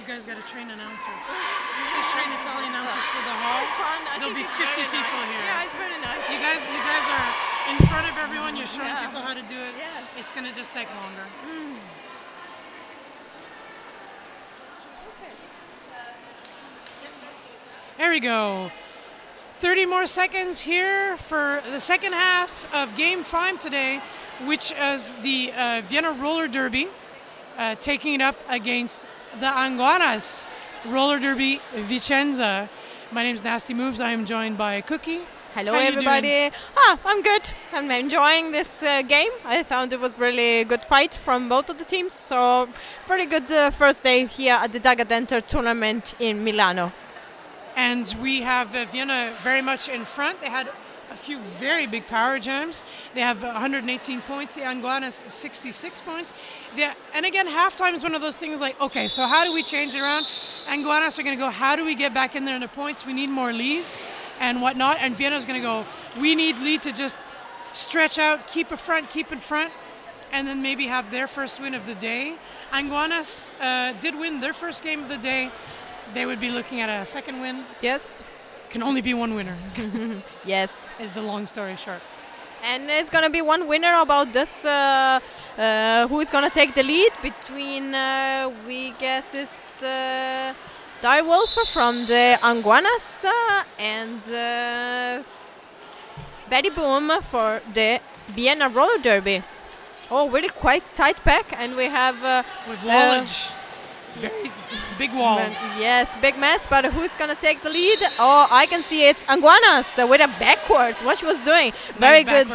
guys got to train announcers. Just train Italian announcers for the hall. There'll be 50 people here. Yeah, it's very nice. You guys are in front of everyone. You're showing people how to do it. Yeah. It's gonna just take longer. There we go. 30 more seconds here for the second half of Game 5 today, which is the Vienna Roller Derby, taking it up against the Anguanas Roller Derby Vicenza. My name is Nasty Moves. I am joined by Cookie. Hello, everybody. I'm good. I'm enjoying this game. I found it was really good fight from both of the teams. So, pretty good first day here at the Daga Denter tournament in Milano. And we have Vienna very much in front. They had a few very big power jams. They have 118 points. The Anguanas 66 points. And again, halftime is one of those things like, okay, so how do we change it around? Anguanas are going to go, how do we get back in there in the points? We need more lead and whatnot. And Vienna's going to go, we need lead to just stretch out, keep in front, and then maybe have their first win of the day. Anguanas did win their first game of the day. They would be looking at a second win. Yes. Can only be one winner. Yes. Is the long story short. And there's going to be one winner about this. Who is going to take the lead between, we guess it's Direwolf from the Anguanas and Betty Boom for the Vienna Roller Derby. Oh, really quite tight pack. And we have... with wallage. Very big walls. Yes, big mess, but who's going to take the lead? Oh, I can see it's Anguanas with a backwards. What she was doing. Very good.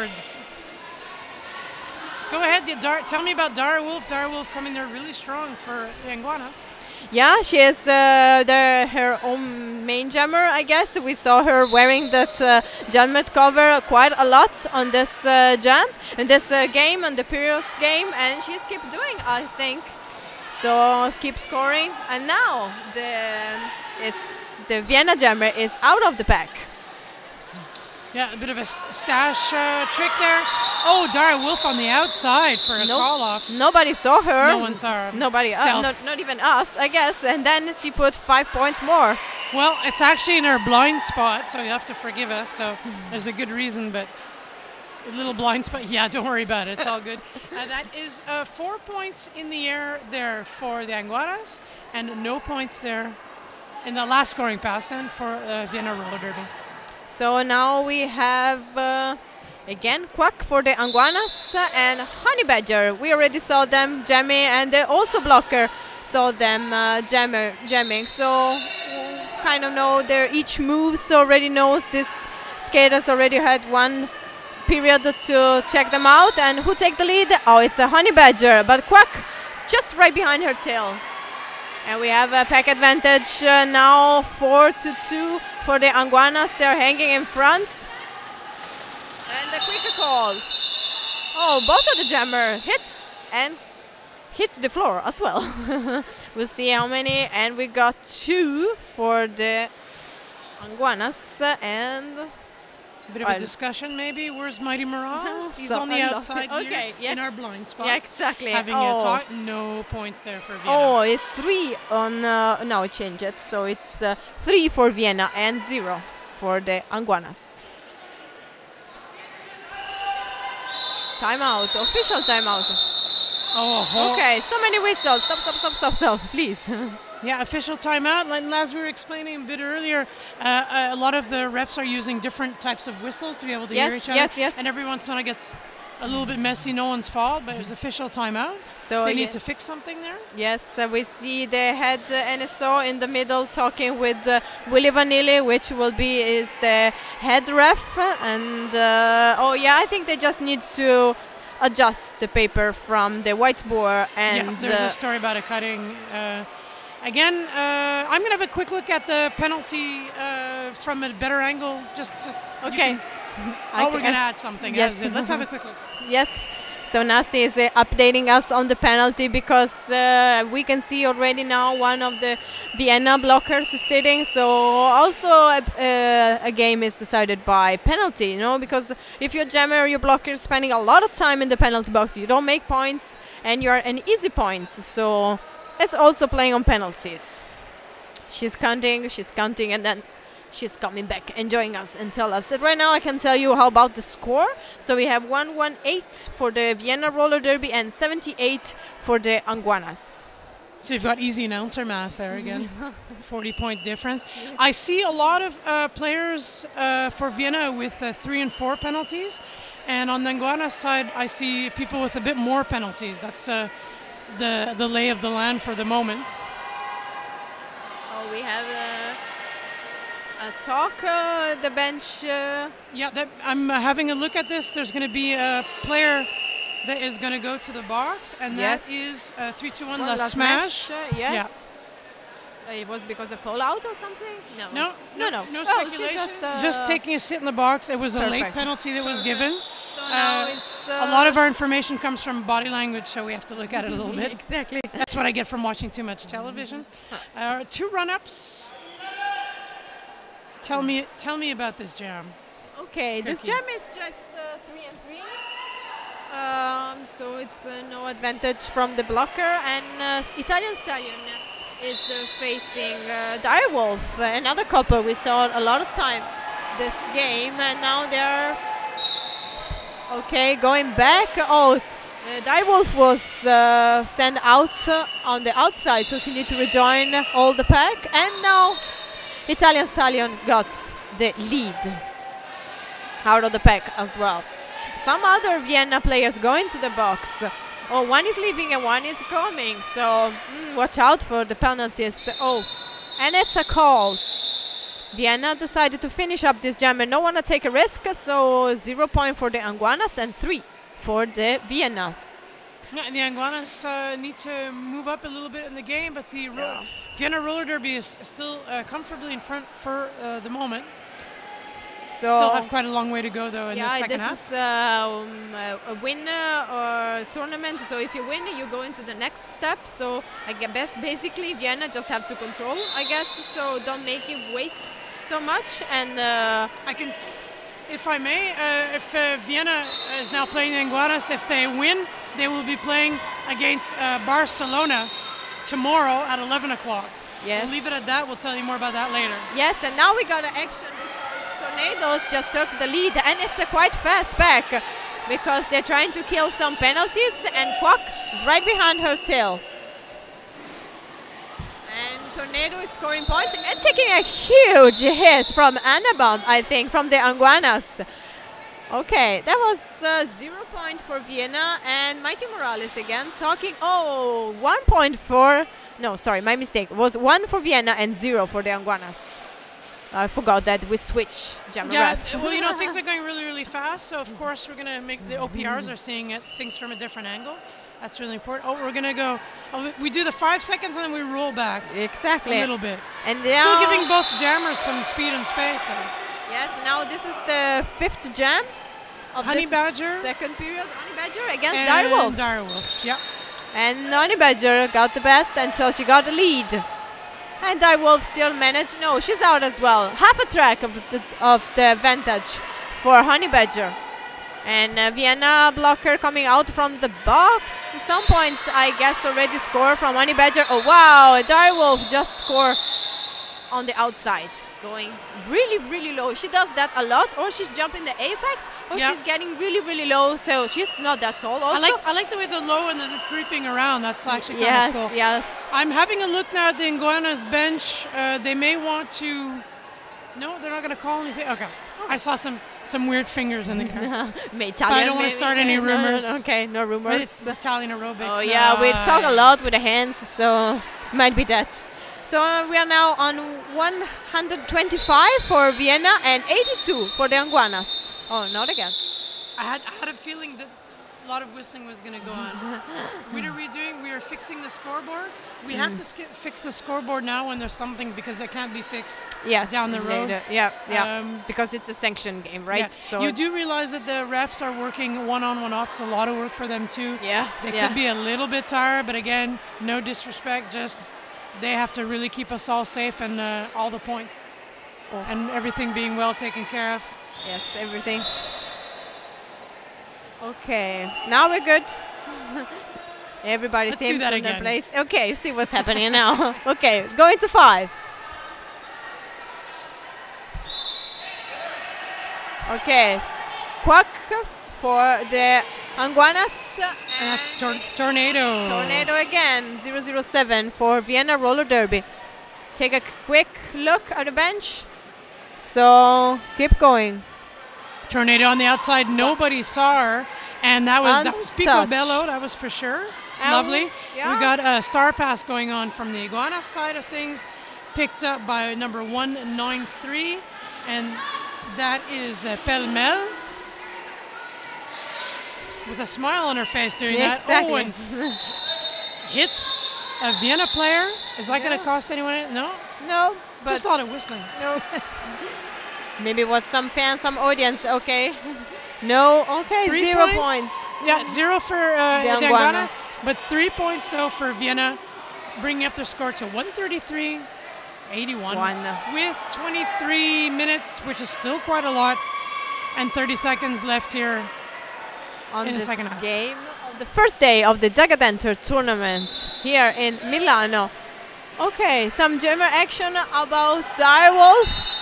Go ahead, tell me about Direwolf. Direwolf coming there really strong for the Anguanas. Yeah, she is her own main jammer, I guess. We saw her wearing that helmet cover quite a lot on this jam, in this game, on the previous game, and she's keep doing, I think. So keep scoring, and now the Vienna jammer is out of the pack. Yeah, a bit of a stash trick there. Oh, Direwolf on the outside for a call off. Nobody saw her. No one saw her. Nobody, not even us, I guess. And then she put 5 points more. Well, it's actually in her blind spot, so you have to forgive us. So there's a good reason, but a little blind spot. Yeah, don't worry about it. It's all good. That is 4 points in the air there for the Anguanas, and no points there in the last scoring pass then for Vienna Roller Derby. So now we have again Quack for the Anguanas and Honey Badger. We already saw them jamming, and they also blocker saw them jamming. So kind of know their each moves. Already knows this skaters already had one period to check them out. And who take the lead? Oh, it's a Honey Badger, but Quack just right behind her tail. And we have a pack advantage now, 4-2 for the Anguanas. They're hanging in front. And the quicker call. Oh, both of the jammer hits and hit the floor as well. We'll see how many. And we got 2 for the Anguanas. And a bit of a discussion maybe. Where's Mighty Mirage? He's on the outside here in our blind spot. Yeah, exactly. Having a talk. No points there for Vienna. Oh, it's 3 on... now it changed it. So it's 3 for Vienna and 0 for the Anguanas. Timeout. Official timeout. Oh. Okay, so many whistles. Stop, please. Yeah, official timeout. As we were explaining a bit earlier, a lot of the refs are using different types of whistles to be able to hear each other. Yes. And every once in a while it gets a little bit messy, no one's fault, but it was official timeout. So they need to fix something there? Yes, we see the head NSO in the middle talking with Willy Vanilli, which is the head ref. And I think they just need to adjust the paper from the whiteboard. And there's a story about a cutting. Again, I'm going to have a quick look at the penalty from a better angle. Just okay. We're going to add something. Yes. Let's have a quick look. Yes. So Nasty is updating us on the penalty because we can see already now one of the Vienna blockers is sitting. So also a game is decided by penalty, because if you're a jammer or your blocker is spending a lot of time in the penalty box, you don't make points and you're an easy points. So is also playing on penalties. She's counting, and then she's coming back and joining us and tell us that right now I can tell you how about the score. So we have 118 for the Vienna roller derby and 78 for the Anguanas. So you've got easy announcer math there again. 40-point difference. I see a lot of players for Vienna with 3 and 4 penalties. And on the Anguanas side, I see people with a bit more penalties. That's the lay of the land for the moment. Oh, we have a talk at the bench. Yeah, I'm having a look at this. There's going to be a player that is going to go to the box, and yes. that is 3-2-1 La Smash. Yes. Yeah. It was because of fallout or something? No speculation. Oh, just taking a sit in the box. It was a perfect. late penalty that was given. So now it's a lot of our information comes from body language, so we have to look at it a little bit. Exactly. That's what I get from watching too much television. 2 run-ups. Tell me about this jam. Okay, this jam is just 3 and 3. So it's no advantage from the blocker, and Italian Stallion is facing Direwolf, another couple we saw a lot of time this game, and now they're going back. Oh, Direwolf was sent out on the outside, so she needs to rejoin all the pack, and now Italian Stallion got the lead out of the pack as well. Some other Vienna players going to the box. Oh, one is leaving and one is coming. So watch out for the penalties. Oh, and it's a call. Vienna decided to finish up this jam and no one to take a risk. So 0 point for the Anguanas and 3 for the Vienna. Yeah, the Anguanas need to move up a little bit in the game, but the Vienna roller derby is still comfortably in front for the moment. So still have quite a long way to go though in the second half. This is a win or tournament. So if you win, you go into the next step. So I guess basically Vienna just have to control, I guess. So don't make it waste so much. And I can, if I may, if Vienna is now playing the Anguanas, if they win, they will be playing against Barcelona tomorrow at 11 o'clock. Yes. We'll leave it at that. We'll tell you more about that later. Yes, and now we got an action. Tornadoes just took the lead, and it's a quite fast pack because they're trying to kill some penalties, and Quack is right behind her tail. And Tornado is scoring points and taking a huge hit from Annabomb, I think, from the Anguanas. Okay, that was 0 point for Vienna, and Mighty Morales again talking. Oh, 1 point for, no, sorry, my mistake. It was 1 for Vienna and 0 for the Anguanas. I forgot that we switched ref. Well, you know, things are going really, really fast. So, of course, we're going to make the OPRs are seeing things from a different angle. That's really important. Oh, we're going to go. Oh, we do the 5 seconds and then we roll back. Exactly. A little bit. And still giving both jammers some speed and space, though. Yes, now this is the 5th jam of Honey this Badger. Second period. Honey Badger against Direwolf. Direwolf, yeah. And Honey Badger got the best until she got the lead. And Direwolf still managed. No, she's out as well. Half a track of the advantage for Honey Badger. And Vienna blocker coming out from the box. Some points, I guess, already scored from Honey Badger. Oh, wow. Direwolf just scored on the outside. Going really, really low. She does that a lot. Or she's jumping the apex. Or she's getting really, really low. So she's not that tall also. I like the way the low and the creeping around. That's actually kind of cool. Yes. I'm having a look now at the Anguanas bench. They may want to... No, they're not going to call anything. Okay. I saw some weird fingers in the air. Italian, I don't want to start any rumors. No, okay, no rumors. It's Italian aerobics. Oh yeah, we talk a lot with the hands, so might be that. So we are now on 125 for Vienna and 82 for the Anguanas. Oh, not again. I had a feeling that a lot of whistling was going to go on. What are we doing? We are fixing the scoreboard. We have to fix the scoreboard now when there's something because it can't be fixed down the road. Later. Yeah, because it's a sanction game, right? Yeah. So you do realize that the refs are working one-on, one-off. It's a lot of work for them too. Yeah. They could be a little bit tired, but again, no disrespect, just they have to really keep us all safe and all the points and everything being well taken care of. Yes, everything. Okay, now we're good. Everybody Let's do seems that in their again. place. Okay, see what's happening now. Okay, going to 5. Okay, Quack for the Anguanas. And that's Tornado. Tornado again, 007 for Vienna Roller Derby. Take a quick look at the bench. So keep going. Tornado on the outside. Nobody saw her, and that was Pico Untouched. Bello. That was for sure. It's And lovely. yeah. We got a star pass going on from the Iguana side of things, picked up by number 193, and that is Pelmel with a smile on her face doing that. Oh, and hits a Vienna player. Is that going to cost anyone? No. No, but Just a lot of whistling. no. Maybe it was some fans, some audience. Okay. No. Okay. 3 0 points. Yeah, 0 for the Anguanas. Anguanas, but 3 points though for Vienna, bringing up their score to 133-81 with 23 minutes, which is still quite a lot, and 30 seconds left here On in the this second half. game, on the first day of the Daga Denter tournament here in Milano. Okay, some jammer action about Direwolf.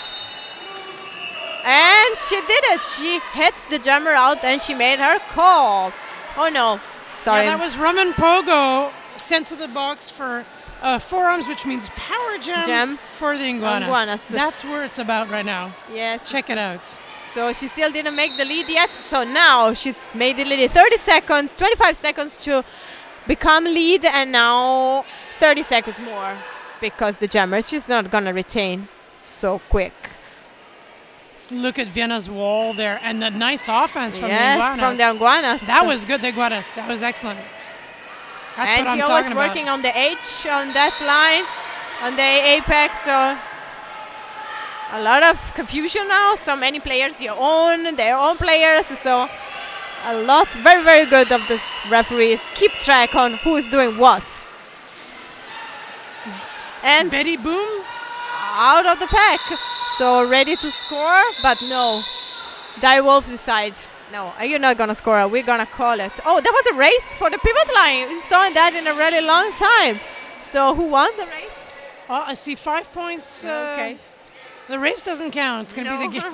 And she did it. She hit the jammer out and she made her call. Oh no, sorry. Yeah, that was Raman Pogo sent to the box for forearms, which means power jam for the Anguanas. That's where it's about right now. Yes. Check it out. So she still didn't make the lead yet. So now she's made the lead. 30 seconds, 25 seconds to become lead, and now 30 seconds more because the jammer, she's not gonna retain so quick. Look at Vienna's wall there, and the nice offense from the Yes, Anguanas. from the Anguanas. That was good, the Anguanas. That was excellent. That's and what I'm she talking was about. working on the H on that line, on the apex. So a lot of confusion now. So many players, their own players. So a lot, very, very good of this referees. Keep track on who is doing what. And Betty Boom. out of the pack. So ready to score, but no. Direwolf decides, no, you're not going to score. We're going to call it. Oh, that was a race for the pivot line. We saw that in a really long time. So who won the race? Oh, I see 5 points. Okay. The race doesn't count. It's going to be the game.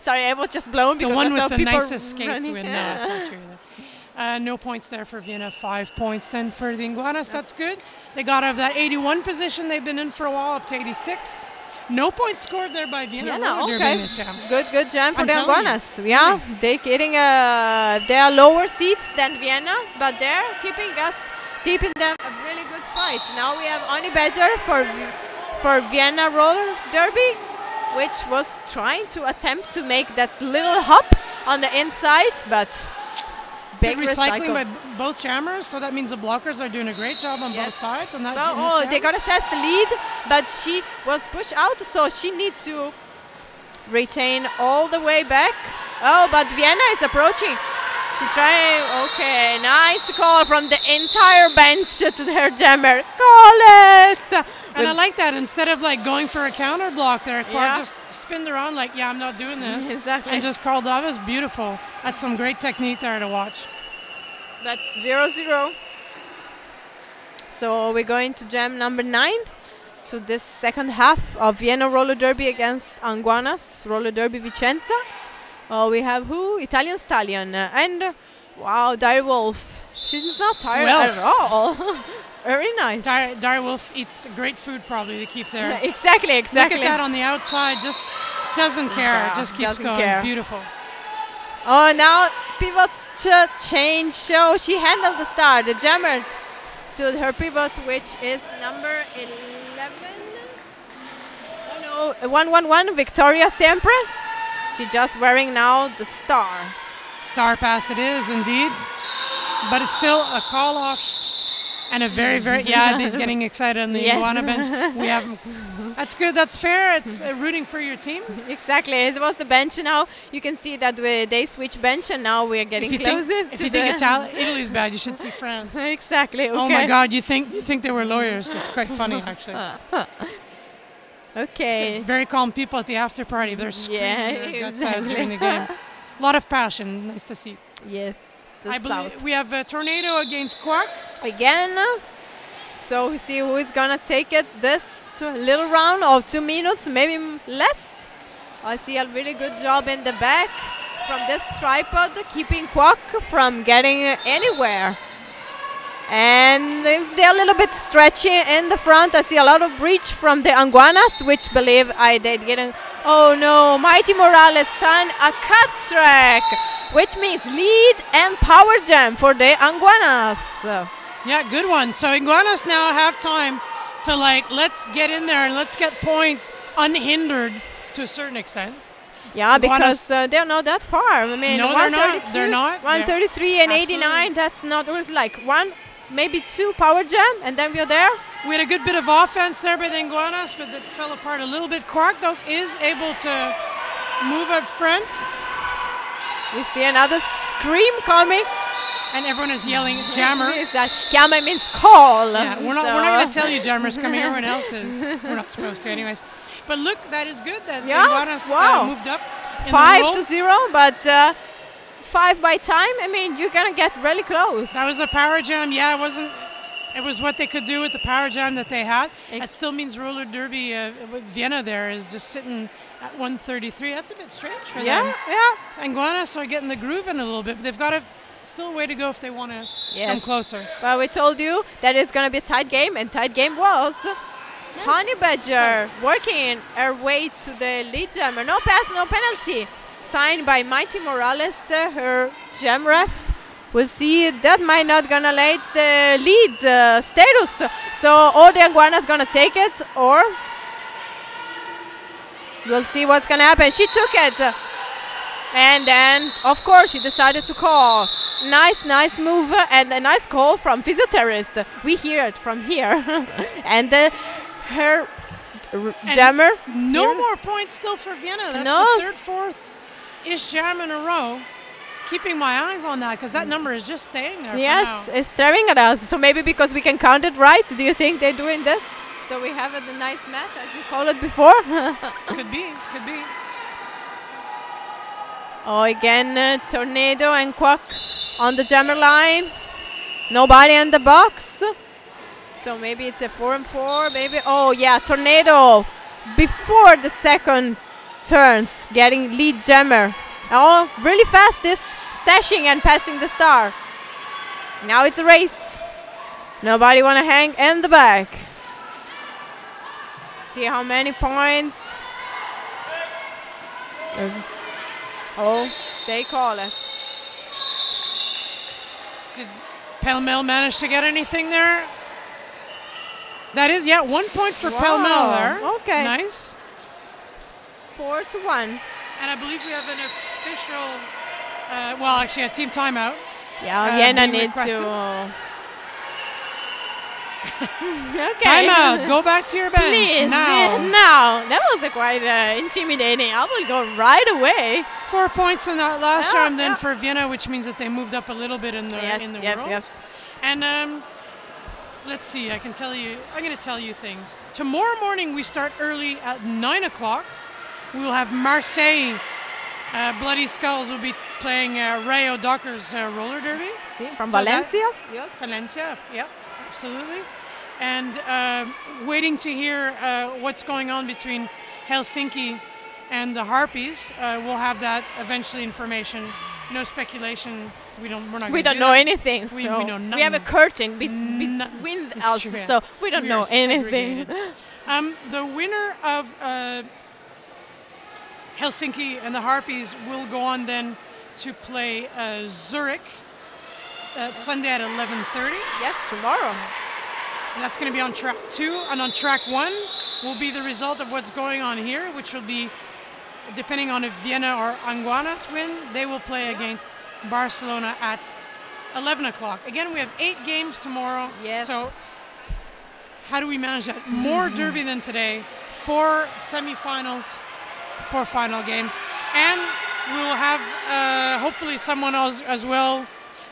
Sorry, I was just blown because The one I saw with the people nicest skates running. win. No, that's not true. No points there for Vienna. 5 points then for the Anguanas. That's good. They got out of that 81 position they've been in for a while up to 86. No points scored there by Vienna. Okay. Good jam for I'm the telling Anguanas. Yeah, they're getting they are lower seats than Vienna, but they're keeping them a really good fight. Now we have Ani Badger for Vienna Roller Derby, which was trying to attempt to make that little hop on the inside, but big recycling by both jammers, so that means the blockers are doing a great job on both sides. And that they got assess the lead, but she was pushed out, so she needs to retain all the way back. Oh, but Vienna is approaching. She trying. Okay, nice call from the entire bench to her jammer. Call it. And I like that. Instead of like going for a counter block there, Clark just spinned around like, yeah, I'm not doing this. Exactly. And just called that was beautiful. That's some great technique there to watch. That's 0-0. So we're going to jam number 9 to this second half of Vienna Roller Derby against Anguanas Roller Derby Vicenza. We have Italian Stallion and wow, Direwolf. She's not tired at all. Very nice. Direwolf eats great food probably to keep there. Exactly. Look at that on the outside. Just doesn't care. Just keeps going. It's beautiful. Oh, now pivots change. So she handled the star, the jammer to her pivot, which is number 11. Oh no, 111, Victoria Sempre. She's just wearing now the star. Star pass it is indeed, but it's still a call off and a very, he's getting excited on the Iguana bench. We have, that's good, that's fair. It's rooting for your team. Exactly, it was the bench now. You can see that they switch bench and now we're getting closer. If you think Italy's bad, you should see France. Exactly. Okay. Oh my God, you think they were lawyers? It's quite funny actually. Okay. So very calm people at the after party. They're screaming their guts out during the game. A lot of passion. Nice to see. Yes. I believe south. we have a Tornado against Quack. Again. So we see who is gonna take it this little round of 2 minutes, maybe less. I see a really good job in the back from this tripod, keeping Quack from getting anywhere. And they're a little bit stretchy in the front. I see a lot of breach from the Anguanas, which believe they didn't. Oh no, Mighty Morales signed a cut track, which means lead and power jam for the Anguanas. Yeah, good one. So Anguanas now have time to let's get in there and let's get points unhindered to a certain extent. Yeah, because they're not that far. I mean, no, they're not. 133 and 89, that's not, it was like one, maybe two power jam, and then we're there. We had a good bit of offense there by the Anguanas, but that fell apart a little bit. Quack, though, is able to move up front. We see another scream coming. And everyone is yelling, jammer. Jammer means call. Yeah, we're not going to tell you jammer's coming. Everyone else is. We're not supposed to anyways. But look, that is good that Anguanas moved up in 5-0, but 5 by time. I mean, you're going to get really close. That was a power jam. Yeah, it was what they could do with the power jam that they had. That still means roller derby with Vienna there is just sitting at 133. That's a bit strange for them. Yeah. Anguanas are getting the groove in a little bit, but they've got still a way to go if they want to come closer. Well, we told you that it's going to be a tight game, and tight game was. Honey Badger working her way to the lead jammer. No pass, no penalty. Signed by Mighty Morales, her jam ref. We'll see, that might not gonna let the lead status. So all the Anguanas gonna take it, or we'll see what's gonna happen. She took it. And then, of course, she decided to call. Nice move and a nice call from Physiotherapist. We hear it from here. And her jammer. No more points still for Vienna. That's the third, fourth-ish jam in a row. Keeping my eyes on that because that number is just staying there. Yes, it's staring at us. So maybe because we can count it right. Do you think they're doing this? So we have a nice mat, as we called it before. Could be. Oh, again, Tornado and Quack on the jammer line. Nobody in the box. So maybe it's a 4-4, maybe. Oh, yeah, Tornado before the second turns, getting lead jammer. Oh, really fast, this stashing and passing the star. Now it's a race. Nobody want to hang in the back. See how many points. Oh, they call it. Did Pell Mell manage to get anything there? That is, 1 point for Pell Mell there. Okay. Nice. 4-1. And I believe we have an official, well, actually a team timeout. Yeah, Vienna needs to. Okay. Timeout. Go back to your bench. Please, now. Now. That was quite intimidating. I will go right away. 4 points in that last round then for Vienna, which means that they moved up a little bit in the world. Yes. And let's see. I'm going to tell you things. Tomorrow morning we start early at 9 o'clock. We will have Marseille. Bloody Skulls will be playing Rayo Docker's roller derby. From Valencia? Yes. Valencia, yeah, absolutely. And waiting to hear what's going on between Helsinki and the Harpies. We'll have that eventually information. No speculation. We're not. We don't know anything. We know nothing. We have a curtain between us, so we don't know anything. The winner of Helsinki and the Harpies will go on then to play Zurich Sunday at 11:30. Yes, tomorrow. That's going to be on track 2, and on track 1 will be the result of what's going on here, which will be, depending on if Vienna or Anguanas win, they will play against Barcelona at 11 o'clock. Again, we have 8 games tomorrow. Yes. So how do we manage that? More derby than today, 4 semifinals, 4 final games, and we will have hopefully someone else as well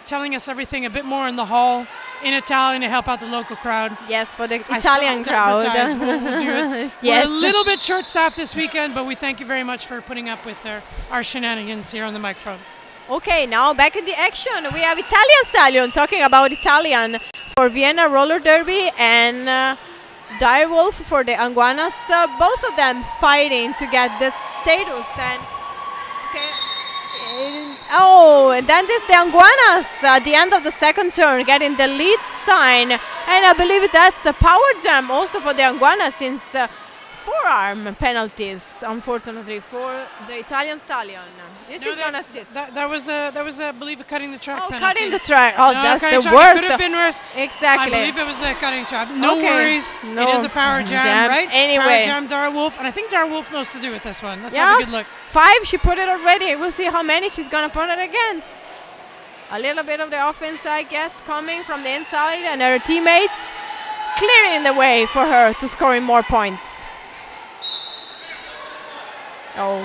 telling us everything a bit more in the hall in Italian to help out the local crowd. Yes, for the Italian crowd. We'll do it. Yes. We're a little bit short-staffed this weekend, but we thank you very much for putting up with our shenanigans here on the microphone. Okay, now back in the action. We have Italian Stallion talking about Italian for Vienna roller derby and Direwolf for the Anguanas. Both of them fighting to get this status. And and then this the Anguanas at the end of the second turn getting the lead sign. And I believe that's a power jam also for the Anguanas since forearm penalties, unfortunately, for the Italian Stallion. This is gonna sit. That was I believe a cutting the track penalty. Cutting the track. Oh, no, that's the worst. worst. Could have been worse. Exactly. I believe it was a cutting track. No worries. No. It is a power jam, right? Anyway. Power jam, Direwolf, and I think Direwolf knows to do with this one. Let's have a good look. 5. She put it already. We'll see how many she's gonna put it again. A little bit of the offense, I guess, coming from the inside, and her teammates clearing the way for her to scoring more points. Oh,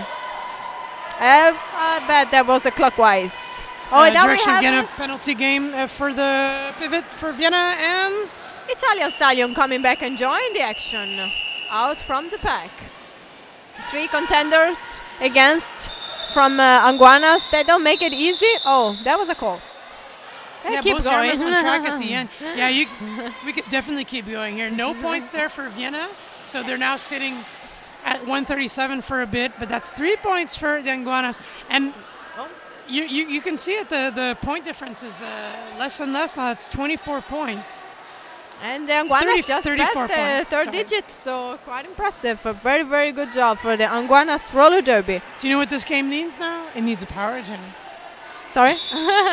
I bet that was a clockwise. Oh, now direction we have again, a penalty game for the pivot for Vienna and Italian Stallion coming back and join the action out from the pack. 3 contenders against from Anguanas. They don't make it easy. Oh, that was a call. Yeah, keep both going. Germans on track at the end. Yeah, we could definitely keep going here. No points there for Vienna, so they're now sitting at 137 for a bit, but that's 3 points for the Anguanas. And you can see it, the point difference is less and less now. It's 24 points. And the Anguanas just 34 passed the points, third digit, so quite impressive. A very, very good job for the Anguanas roller derby. Do you know what this game needs now? It needs a power jam. Sorry?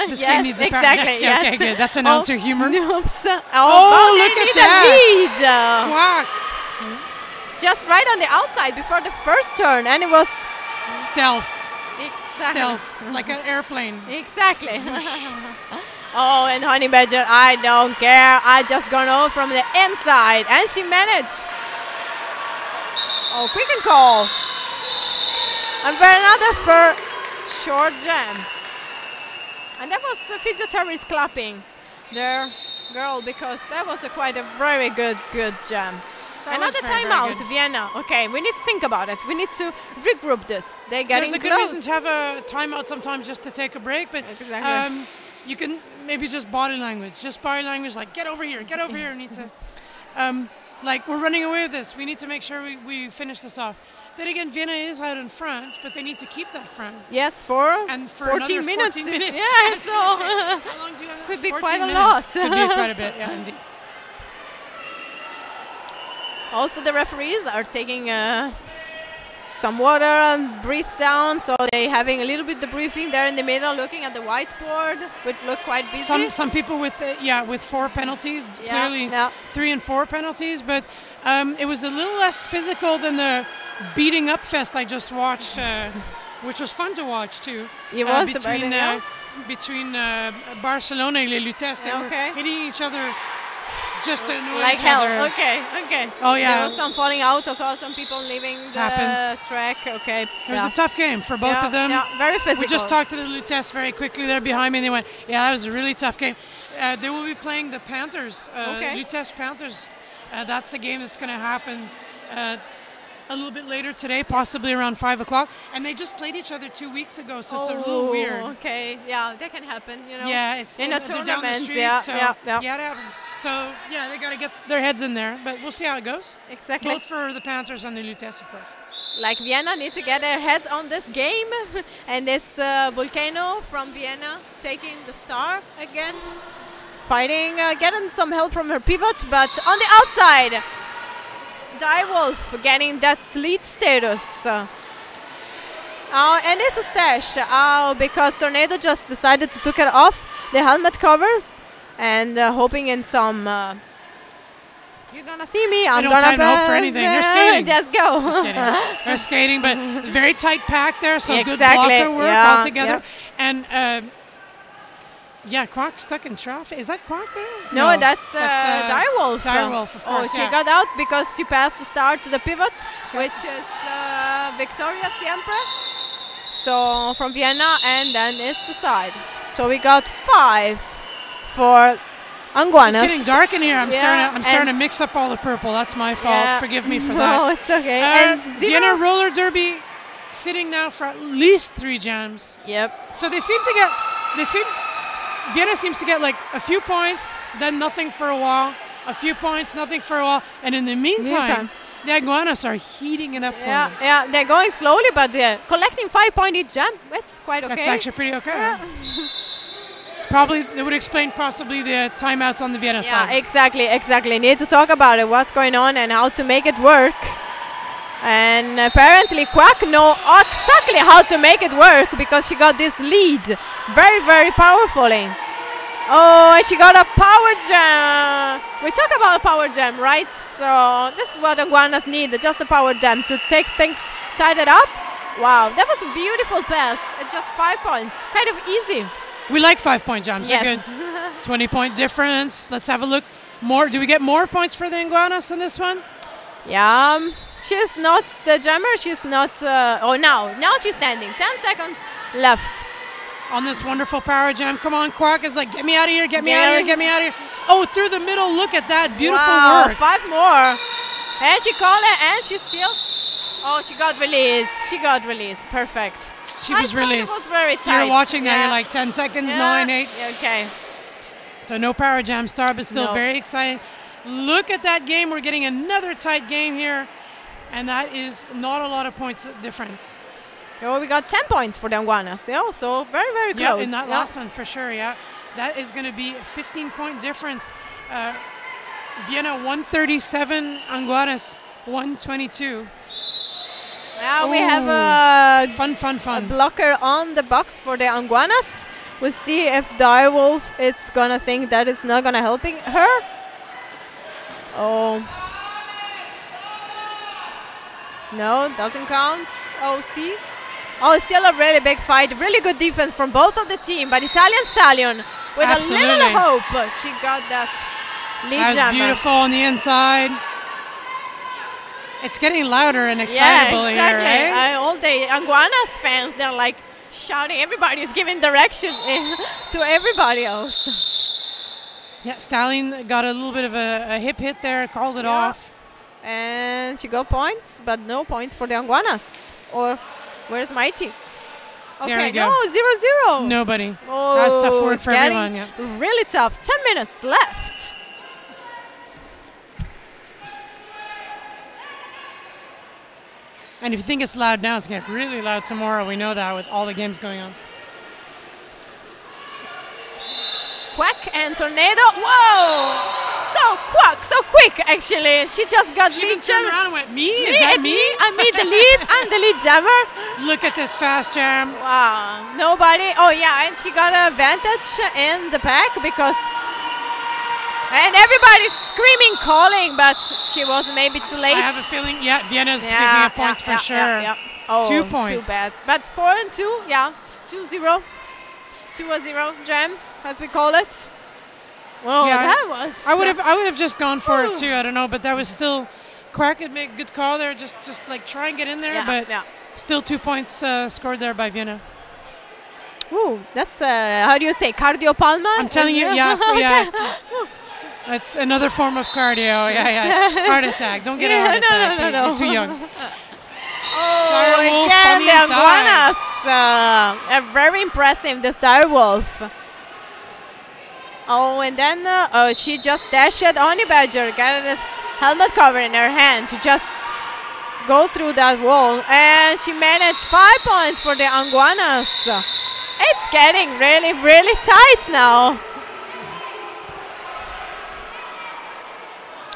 This game needs a power jam. Yes, yeah, okay, good. That's announcer humor. Oops. Oh, look at that. Quack. Just right on the outside before the first turn, and it was stealth. Exactly. Stealth, like an airplane. Exactly. Oh, and Honey Badger, I don't care. I just gonna from the inside, and she managed. Oh, quick and call. And for another for short jam. And that was the physiotherapist clapping their girl because that was a very good jam. Another timeout, Vienna. Okay, we need to think about it. We need to regroup this. They're getting There's a good reason to have a timeout sometimes just to take a break, but you can maybe just body language. Just body language like, get over here, we need to, like, we're running away with this. We need to make sure we finish this off. Then again, Vienna is out in front, but they need to keep that front. Yes, for 14 minutes. 14 minutes. Yeah, so how long do you have? Could be 14 quite a minutes. lot. Could be quite a bit, yeah, indeed. Also, the referees are taking some water and breathe down, so they're having a little bit of briefing there in the middle, looking at the whiteboard, which look quite busy. Some people with 4 penalties, clearly 3 and 4 penalties, but it was a little less physical than the beating up fest I just watched, which was fun to watch too. It was between Barcelona and Les Lutèces. They were hitting each other. Just to annoy like each hell. other. Okay. Oh yeah. There was some falling out. I saw some people leaving the track. Okay. It was a tough game for both of them. Yeah, very physical. We just talked to the Lutèces very quickly there behind me, and they went, "Yeah, that was a really tough game." They will be playing the Panthers, Lutèces Panthers. That's a game that's going to happen a little bit later today, possibly around 5 o'clock. And they just played each other 2 weeks ago, so it's a little weird. Okay, yeah, that can happen, you know. Yeah, it's in a down tournament. the street, Yeah, so yeah. it happens. So yeah, they got to get their heads in there, but we'll see how it goes. Exactly. Both for the Panthers and the Lutèces, of course. Like Vienna need to get their heads on this game, and this Volcano from Vienna taking the star again, fighting, getting some help from her pivot, but on the outside. Direwolf getting that lead status. And it's a stash because Tornado just decided to take it off the helmet cover and hoping in some. You're gonna see me. I'm gonna time to hope for anything. They're skating. Let's go. Just kidding. They're skating, but very tight pack there, so good Exactly. blocker work Yeah, all together. yeah. And yeah, Quack stuck in traffic. Is that Quack there? No, that's Direwolf. Direwolf, of course. Oh, she got out because she passed the start to the pivot, which is Victoria Siempre. So from Vienna, and then it's the side. So we got 5 for Anguanas. It's getting dark in here. I'm starting to mix up all the purple. That's my fault. Yeah. Forgive me for No, that. it's okay. And Vienna roller derby sitting now for at least 3 gems. Yep. So Vienna seems to get like a few points, then nothing for a while, a few points, nothing for a while, and in the meantime the Anguanas are heating it up for them. Yeah, they're going slowly, but they're collecting 5 points each gem. That's quite okay. That's actually pretty okay. Yeah. Probably, it would explain possibly the timeouts on the Vienna side. Yeah, exactly. Need to talk about it, what's going on and how to make it work. And apparently Quack knows exactly how to make it work because she got this lead very powerfully. Oh, and she got a power gem. We talk about a power gem, right? So this is what Anguanas need, just a power gem to take things, tied it up. Wow, that was a beautiful pass at just 5 points. Kind of easy. We like 5-point jumps. Yes. They're good. 20-point difference. Let's have a look. More. Do we get more points for the Anguanas in this one? Yeah. She's not the jammer. She's not. Oh, now she's standing. 10 seconds left. On this wonderful power jam. Come on, Quack is like, get me out of here, get me out of here, get me out of here. Oh, through the middle. Look at that. Beautiful work. 5 more. And she called it, and she still. Oh, she got released. Perfect. She was released. It was very tight. You're watching that. You're like 10 seconds, 9, 8. Yeah, okay. So no power jam star, but still very exciting. Look at that game. We're getting another tight game here. And that is not a lot of points difference. Oh, we got 10 points for the Anguanas. Yeah, so very close. Yeah, in that last one for sure. Yeah, that is going to be a 15-point difference. Vienna 137, Anguanas 122. Now we have a fun. A blocker on the box for the Anguanas. We'll see if Direwolf is gonna think that it's not gonna helping her. Oh. No, doesn't count. Oh, see? Oh, still a really big fight. Really good defense from both of the team, but Italian Stallion with a little hope. She got that lead jammer. That's beautiful on the inside. It's getting louder and excitable here, right? All the Anguanas fans, they're like shouting. Everybody's giving direction to everybody else. Yeah, Stallion got a little bit of a hip hit there, called it off. And she got points, but no points for the Anguanas. Or where's Mighty? Okay, there we go. No, 0-0. Nobody. Oh, that was tough work for everyone. Yeah. Really tough. 10 minutes left. And if you think it's loud now, it's going to get really loud tomorrow. We know that with all the games going on. Quack and Tornado. Whoa! So quick, actually. She just got lead. She turned around and went, me? Is that me? I'm me, the lead. I'm the lead jammer. Look at this fast jam. Wow. Nobody. Oh, yeah, and she got an advantage in the pack because... And everybody's screaming, calling, but she was maybe too late. I have a feeling, Vienna's picking up points for sure. Oh, 2 points. Too bad. But 4 and 2, 2-0. 2-0 jam, as we call it. Well, that was... I would have just gone for it too, I don't know, but that was still... Quack had made a good call there, just like try and get in there, but still 2 points scored there by Vienna. Ooh, that's, how do you say, cardiopalma? I'm telling you, yeah. It's another form of cardio. Heart attack. Don't get a heart attack. No. You're too young. Oh, again, the Anguanas. Very impressive, this Direwolf. Oh, and then she just dashed at Honey Badger, got this helmet cover in her hand. She just go through that wall, and she managed 5 points for the Anguanas. It's getting really tight now.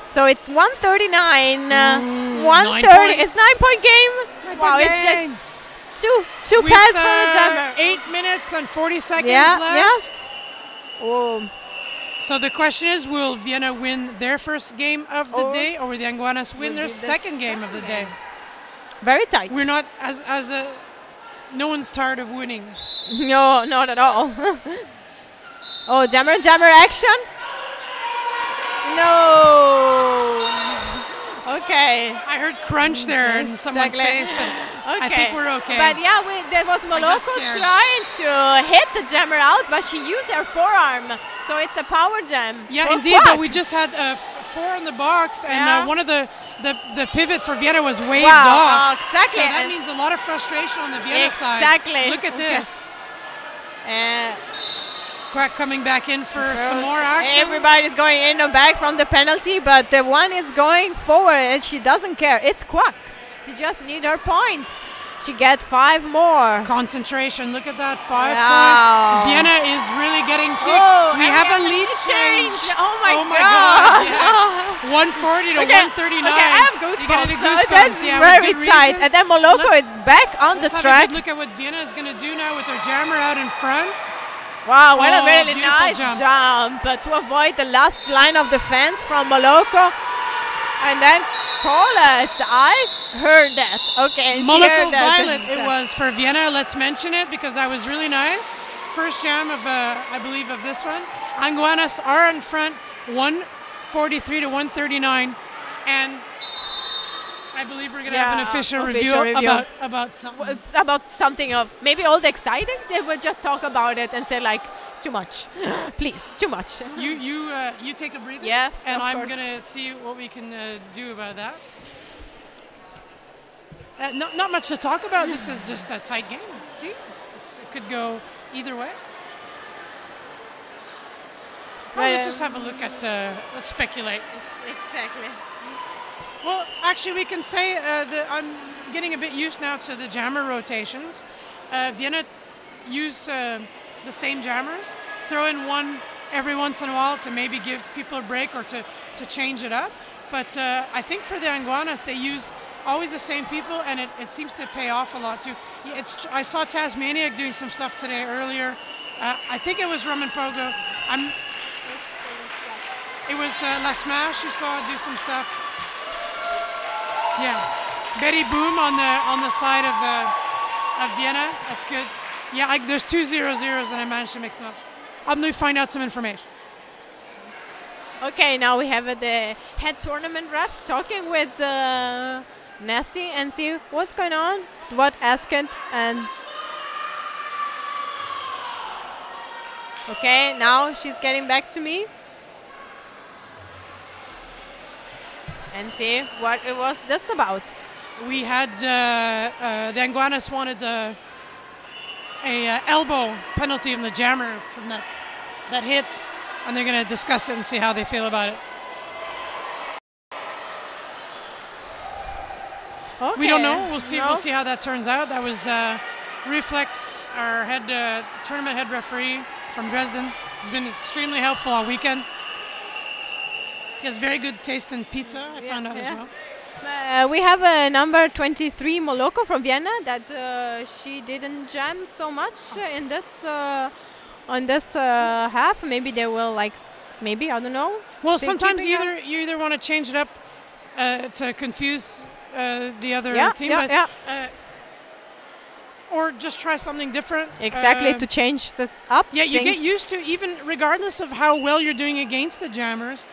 So it's 139, 130. It's 9-point game. Wow, it's just two passes for the jammer. 8 minutes and 40 seconds left. Oh. So the question is, will Vienna win their first game of the day, or will the Anguanas win their second game of the day? Very tight. We're not no one's tired of winning. No, not at all. Oh, jammer action. No. Okay. I heard crunch there in someone's face, but I think we're okay. But there was Moloko trying to hit the jammer out, but she used her forearm. So it's a power jam. Yeah, indeed, but we just had 4 in the box, and one of the pivot for Vienna was waved wow, off. exactly. So that means a lot of frustration on the Vienna side. Exactly. Look at this. Quack coming back in for some more action. Everybody's going in and back from the penalty, but the one is going forward, and she doesn't care. It's Quack. She just needs her points. She gets 5 more. Concentration. Look at that, 5 points. Vienna is really getting kicked. We have a lead change. Oh my God. Yeah. 140 to 139. Okay, I have goosebumps. That's yeah, very tight. And then Moloko is back on the track. Look at what Vienna is going to do now with her jammer out in front. Wow, what a really nice jump. To avoid the last line of defense from Moloko. And then Paula, I heard that. Okay, Moloko Violet it was for Vienna. Let's mention it because that was really nice. First jam of, I believe, of this one. Anguanas are in front, 143 to 139. And I believe we're going to have an official review. About something. It's about something of maybe all the exciting. They would just talk about it and say like, it's too much. Please, too much. You take a breather. Yes, and I'm going to see what we can do about that. Not much to talk about. This is just a tight game. See, it could go either way. Well, let's just have a look at. Let's speculate. Exactly. Well, actually, we can say that I'm getting a bit used now to the jammer rotations. Vienna use the same jammers, throw in one every once in a while to maybe give people a break or to change it up. But I think for the Anguanas, they use always the same people, and it seems to pay off a lot too. I saw Tasmaniac doing some stuff today earlier. I think it was Roman Pogo. It was La Smash you saw do some stuff. Yeah, Betty Boom on the side of Vienna. That's good. Yeah, there's 2 0-0s and I managed to mix them up. I'm going to find out some information. Okay, now we have the head tournament refs talking with Nasty and see what's going on, what Askent and... Okay, now she's getting back to me. And see what it was this about. We had the Anguanas wanted a elbow penalty on the jammer from that hit, and they're going to discuss it and see how they feel about it. Okay. We don't know. We'll see. We'll see how that turns out. That was Reflex, our tournament head referee from Dresden. He's been extremely helpful all weekend. He has very good taste in pizza, I found out as well. We have a number 23 Moloko from Vienna that she didn't jam so much in this on this half. Maybe they will maybe, I don't know. Well, sometimes you either want to change it up to confuse the other team, or just try something different. Exactly, to change this up. Yeah, you get used to, even regardless of how well you're doing against the jammers.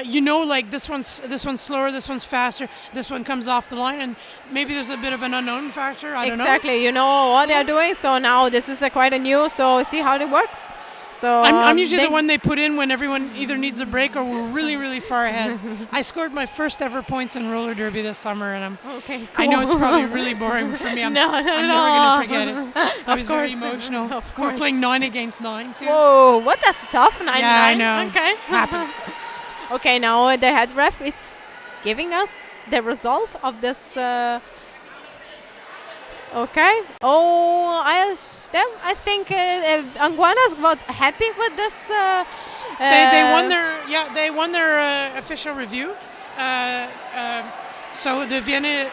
You know, like this one's slower, this one's faster, this one comes off the line, and maybe there's a bit of an unknown factor. I don't know. Exactly, you know what they're doing. So now this is quite a new. So see how it works. So I'm usually the one they put in when everyone either needs a break or we're really, really far ahead. I scored my first ever points in roller derby this summer, and cool. I know it's probably really boring for me. I'm never going to forget it. I was very emotional. We're playing 9 against 9 too. Whoa, what? That's tough. 9-9. Yeah, I know. Okay, happens. Okay, now the head ref is giving us the result of this. Okay. Oh, I think Anguanas got happy with this. They won their official review. So the Vienna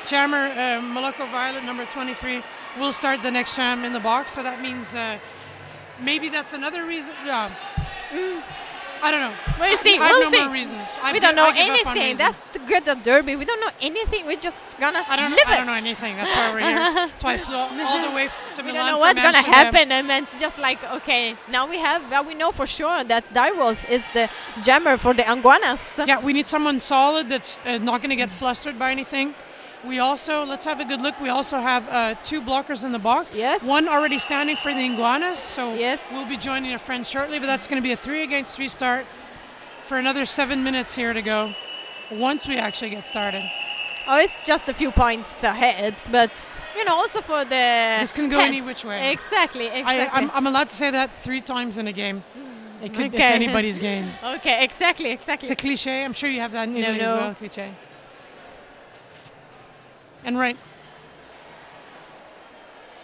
jammer Moloko Violet number 23 will start the next jam in the box. So that means maybe that's another reason. Yeah. I don't know. We'll see. I have no more reasons. We don't know anything. That's the good at Derby. We don't know anything. We're just gonna live it. I don't know anything. That's why we're here. That's why I flew all the way to Milan. We don't know what's gonna happen, and it's just like, okay, now we know for sure that Direwolf is the jammer for the Anguanas. Yeah, we need someone solid that's not gonna get flustered by anything. We also, let's have a good look. We also have 2 blockers in the box. Yes. One already standing for the Anguanas, so yes. We'll be joining a friend shortly, but that's going to be a 3 against 3 start for another 7 minutes here to go once we actually get started. Oh, it's just a few points ahead, but you know, also for the This can go any which way. Exactly. I'm allowed to say that 3 times in a game. It's anybody's game. Okay, exactly. It's a cliche. I'm sure you have that in Italy as well, cliche. And right.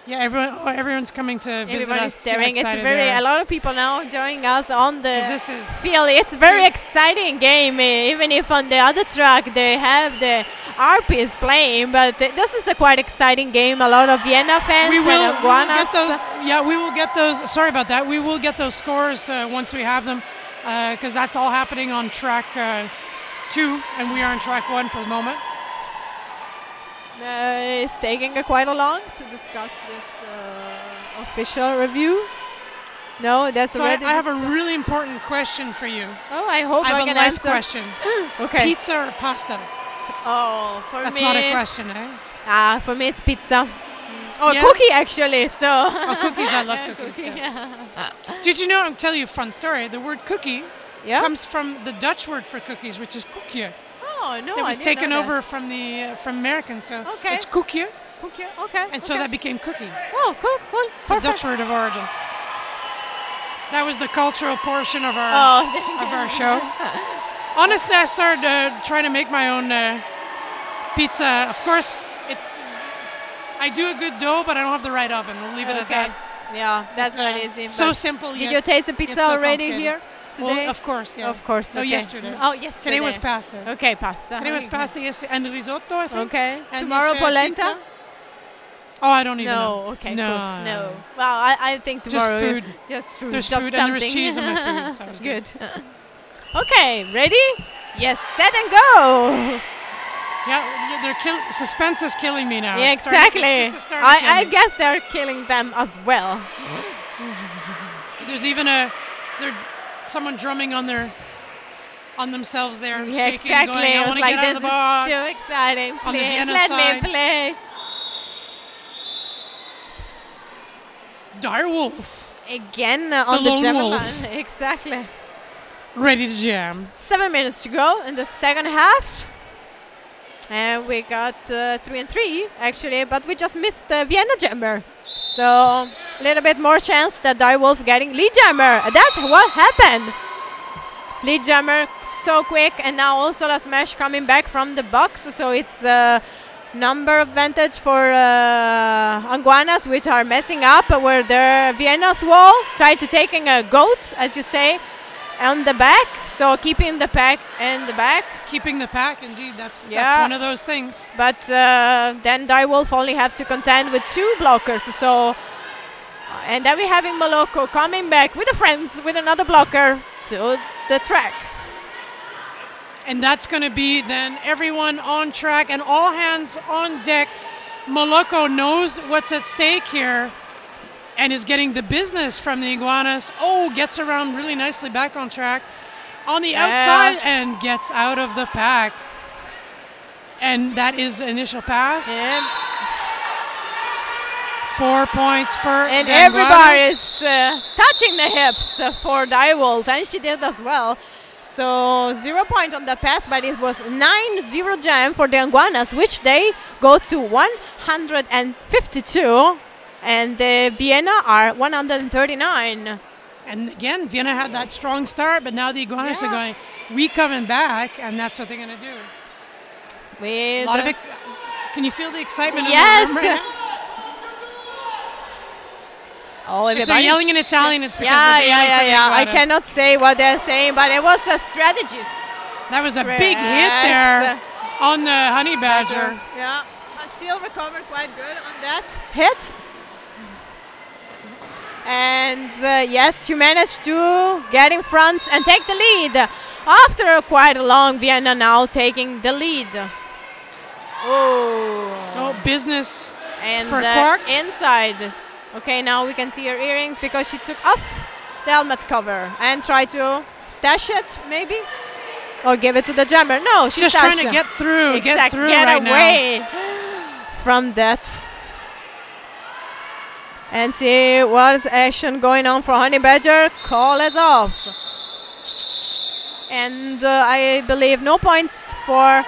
Yeah, everyone's coming to visit Everybody's us. staring. It's a lot of people now joining us on the field. It's very exciting game, even if on the other track they have the RPs playing, but this is a quite exciting game. A lot of Vienna fans and Anguanas. We will get those. Sorry about that. We will get those scores once we have them, because that's all happening on track 2, and we are on track 1 for the moment. It's taking quite a long to discuss this official review. No, that's already. I have a really important question for you. Oh, I hope I can have a life answer. Question. Okay. Pizza or pasta? Oh, for me. That's not a question, eh? For me it's pizza. Or cookie, actually. So. Oh, cookies! I love cookies. Did you know? I'll tell you a fun story. The word cookie comes from the Dutch word for cookies, which is koekje. Oh no! It was taken over from Americans, so it's koekje. Koekje, okay. And so that became cookie. Oh, cool. It's a Dutch word of origin. That was the cultural portion of our show. Honestly, I started trying to make my own pizza. Of course, I do a good dough, but I don't have the right oven. We'll leave it at that. Yeah, that's not easy. So simple. Did you taste the pizza already here today? Well, of course, yeah. Of course. No, yesterday. Oh, yesterday. Today was pasta. Okay, pasta. Today was pasta, yesterday, and risotto, I think. Okay. And tomorrow polenta. Oh, I don't even know. Okay, good. No. Well, I think tomorrow. Just food. Just food. There's just food something. and there was cheese in my food. So it was good. Okay, ready? Yes, set and go. Yeah, suspense is killing me now. Yeah, exactly. I guess they're killing them as well. There's even someone drumming on themselves there, and shaking, exactly. going, I want to get out of the box. This is too exciting. Please, on the Vienna let side. me play. Direwolf. Again on the German wolf. line. Exactly. Ready to jam. 7 minutes to go in the second half. And we got 3-3 actually, but we just missed the Vienna jammer. So a little bit more chance that Direwolf getting lead jammer. That's what happened. Lead jammer so quick, and now also La Smash coming back from the box. So it's number advantage for Anguanas, which are messing up where their Vienna's wall, try to taking a goat, as you say, on the back. So keeping the pack in the back. Keeping the pack, indeed. That's one of those things. But then Direwolf only have to contend with 2 blockers. So, and then we're having Moloko coming back with the friends with another blocker to the track. And that's going to be then everyone on track and all hands on deck. Moloko knows what's at stake here and is getting the business from the Anguanas. Oh, gets around really nicely back on track. On the outside and gets out of the pack. And that is initial pass. 4 points for and the everybody Anguanas. is touching the hips for Direwolf, and she did as well. So 0 point on the pass, but it was 9-0 jam for the Anguanas, which they go to 152, and the Vienna are 139. And again, Vienna had that strong start, but now the Anguanas are going, we coming back, and that's what they're going to do. With a lot of can you feel the excitement in the room right now? Oh, if they're yelling in Italian, it's because I cannot say what they're saying, but it was a strategist. That was a big hit there on the Honey Badger. Yeah, I still recovered quite good on that hit. And yes, she managed to get in front and take the lead. After quite a long Vienna now taking the lead. Oh, business and for Quark. Inside. Okay, now we can see her earrings because she took off the helmet cover and tried to stash it, maybe, or give it to the jammer. No, she's just trying to get through, get away from that. And see what's action going on for Honey Badger. Call it off. and I believe no points for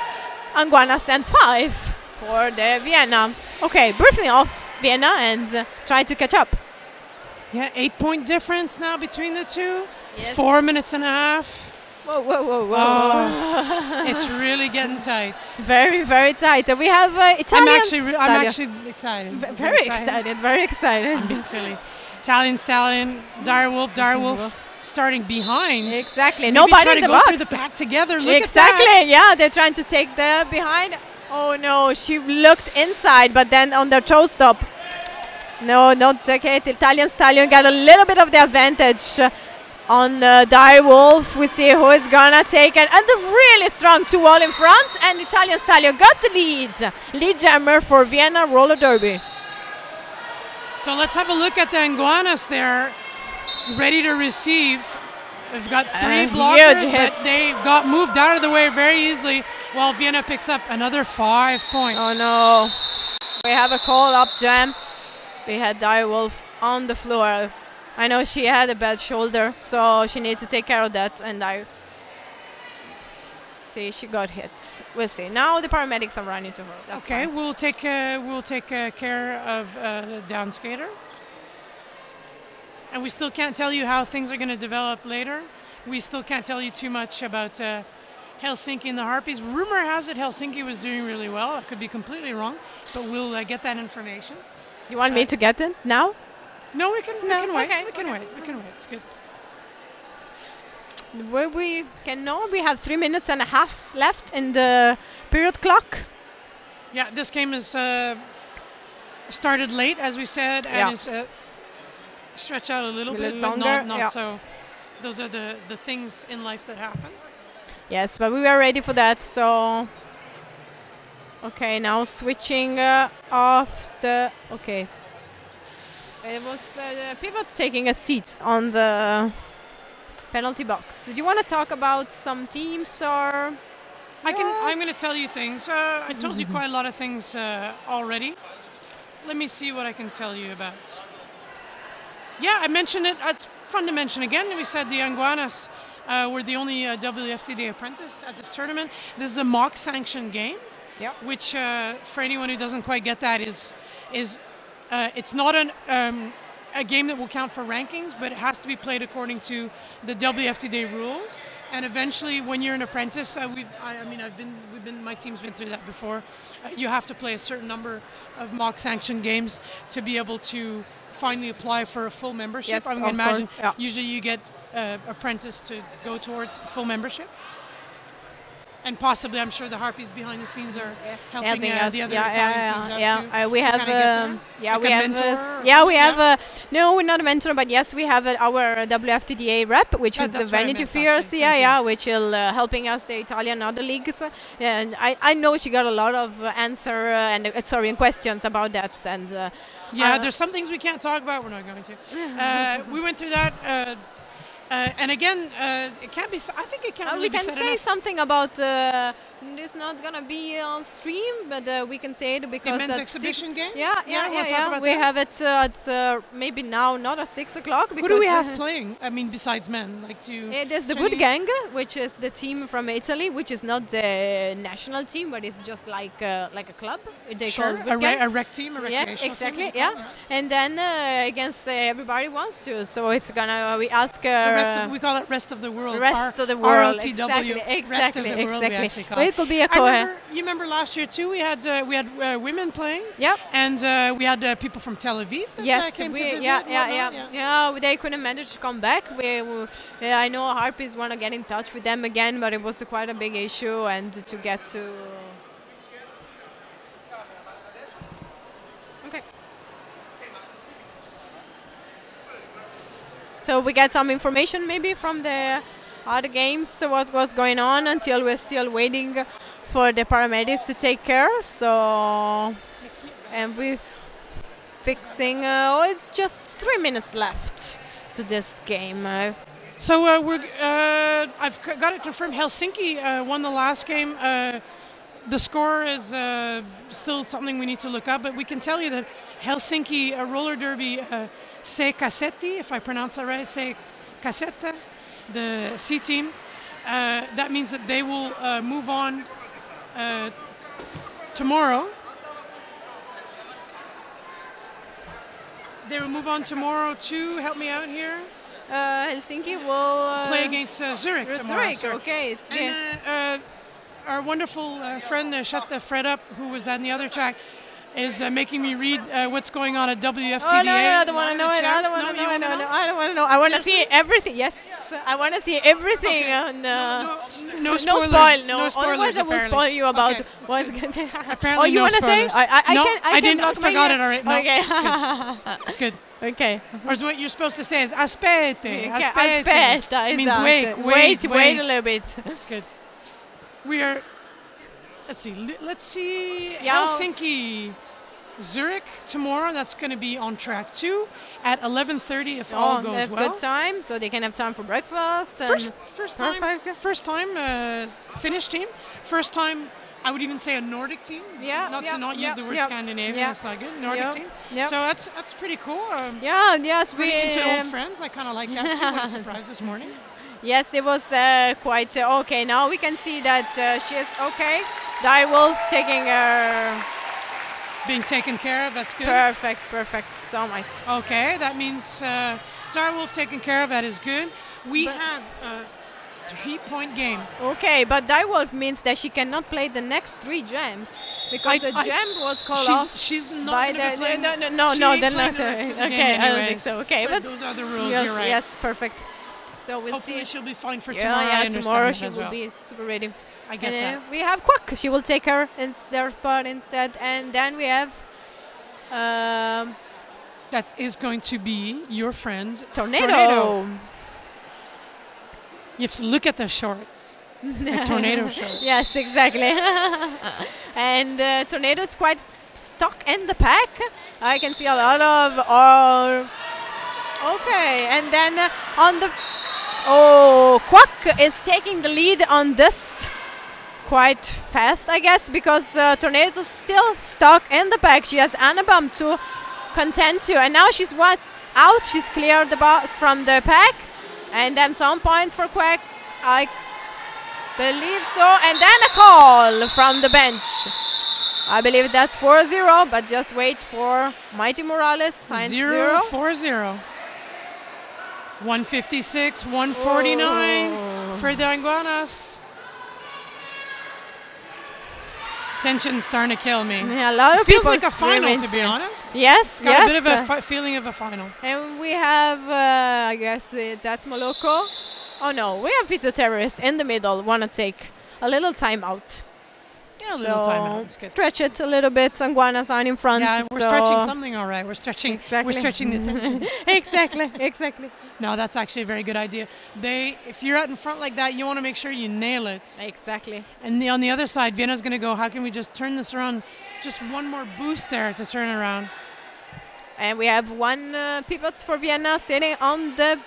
Anguanas and 5 for the Vienna. Okay, briefly off Vienna and try to catch up. Yeah, 8-point difference now between the two. Yes. 4 minutes and a half. Whoa, whoa, whoa, whoa. Oh, it's really getting tight. Very, very tight. We have Italian. I'm actually excited. Very excited. Very excited. I'm being silly. Italian Stallion, Direwolf starting behind. Exactly. Maybe Nobody in the go box. through the back together. Look exactly. at that. Yeah, they're trying to take the behind. Oh no, she looked inside, but then on their toe stop. No, not okay. The Italian Stallion got a little bit of the advantage on Direwolf. We see who is gonna take it, and the really strong 2-all in front, and Italian Stallion got the lead jammer for Vienna roller derby. So let's have a look at the Anguanas there, ready to receive. They've got 3 blockers, but they got moved out of the way very easily, while Vienna picks up another 5 points. Oh no, we have a call up jam. We had Direwolf on the floor. I know she had a bad shoulder, so she needs to take care of that, and I see she got hit. We'll see. Now the paramedics are running to her. That's okay, fine. we'll take care of the down skater. And we still can't tell you how things are going to develop later. We still can't tell you too much about Helsinki and the Harpies. Rumor has it Helsinki was doing really well. I could be completely wrong, but we'll get that information. You want me to get it now? No, we can wait. Okay. We can wait. It's good. We can know we have 3 minutes and a half left in the period clock. Yeah, this game is started late, as we said, and is stretched out a little bit, but not so. Those are the things in life that happen. Yes, but we were ready for that, so... Okay, now switching off the... Okay. It was people taking a seat on the penalty box. Do you want to talk about some teams or? I'm going to tell you things. I told you quite a lot of things already. Let me see what I can tell you about. Yeah, I mentioned it. It's fun to mention again. We said the Anguanas were the only WFTD apprentice at this tournament. This is a mock sanctioned game, which for anyone who doesn't quite get that is it's not a game that will count for rankings, but it has to be played according to the WFTD rules. And eventually, when you're an apprentice, my team's been through that before. You have to play a certain number of mock sanctioned games to be able to finally apply for a full membership. Yes, I'm going to imagine course, usually you get apprentice to go towards full membership. And possibly, I'm sure the Harpies behind the scenes are helping us. The other Italian teams out too. We have no, we're not a mentor, but yes, we have our WFTDA rep, which is the Vanity Fierce, which is helping us the Italian other leagues. And I know she got a lot of and questions about that. And there's some things we can't talk about. We're not going to. We went through that. And again, it can't be. I think it can't really be said enough. We can say something about. It's not gonna be on stream, but we can say it because the men's exhibition game. We have it at maybe now not at 6 o'clock. Who do we have playing? I mean, besides men, there's the Good Gang, which is the team from Italy, which is not the national team, but it's just like a club. They call a rec team. Yes, exactly. Yeah, and then against everybody wants to, so it's gonna we ask. We call it rest of the world. Rest of the world. ROTW. Exactly. It could be a you remember last year too? We had women playing. Yeah. And we had people from Tel Aviv that came to visit. Yeah. They couldn't manage to come back. I know Harpies want to get in touch with them again, but it was quite a big issue, and to get to. Okay. So we get some information maybe from the other games, what was going on, until we're still waiting for the paramedics to take care. So, and we fixing. It's just 3 minutes left to this game. So I've got it confirmed. Helsinki won the last game. The score is still something we need to look up, but we can tell you that Helsinki roller derby. C. Cassetti, if I pronounce that right, C. Cassetta, the C team, that means that they will move on tomorrow. They will move on tomorrow to, help me out here. Helsinki will play against Zurich tomorrow. Zurich, okay. It's and our wonderful friend, Shut the Fred Up, who was on the other track, is making me read what's going on at WFTDA. Oh, no, I don't want to know it. I don't want to know. I don't want to know. I want to see everything. Yes, I want to see everything. Okay. No spoilers. No spoilers. Otherwise, I will spoil you about what's going to happen. Apparently, oh, you want to say? I didn't. I forgot it already. No, okay. It's good. Okay. Or what you're supposed to say is aspete. Okay. Aspete. It means wait a little bit. That's good. We are. Let's see. Yeah. Helsinki. Zurich tomorrow. That's going to be on track 2 at 11:30 if all goes that's well. Good time, so they can have time for breakfast. First time Finnish team. First time, I would even say a Nordic team. Yeah. Not use the word Scandinavian. It's not good. Nordic team. Yep. So that's pretty cool. Yes, we into old friends. I kind of like that too. What a surprise this morning. Yes, it was quite okay. Now we can see that she is okay. Direwolf taking her. Being taken care of, that's good. Perfect, so nice. Okay, that means Direwolf taken care of, that is good. We have a 3-point game. Okay, but Direwolf means that she cannot play the next 3 jams. Because the jam was called off. She's not going to play. No, then not. Okay, I don't think so. Okay, but those are the rules, yes, you're right. Yes, perfect. So we'll Hopefully see. She'll be fine for tomorrow. Yeah, tomorrow she will be super ready. I get that. We have Quack. She will take her in their spot instead. And then we have... that is going to be your friend's Tornado. You have to look at the shorts. Like tornado shorts. Yes, exactly. And Tornado is quite stuck in the pack. I can see a lot of... okay, and then on the... Oh, Quack is taking the lead on this quite fast, I guess, because Tornado is still stuck in the pack. She has Annabam to contend to, and now she's out. She's cleared from the pack, and then some points for Quack, I believe so, and then a call from the bench. I believe that's 4-0, but just wait for Mighty Morales. 0-4-0. 156, 149 for the Anguanas. Tension's starting to kill me. Yeah, a lot of feels like a final, to be honest. Yes, it's got a bit of a feeling of a final. And we have, I guess that's Moloko. Oh no, we have Physioterrorists in the middle. Want to take a little time out. Yeah, a little time out. It's good. Stretch it a little bit. Anguanas are in front. Yeah, we're stretching something, all right. We're stretching. Exactly. We're stretching the tension. exactly. No, that's actually a very good idea. If you're out in front like that, you want to make sure you nail it. Exactly. And on the other side, Vienna's going to go. How can we just turn this around? Just one more boost there to turn around. And we have one pivot for Vienna sitting on the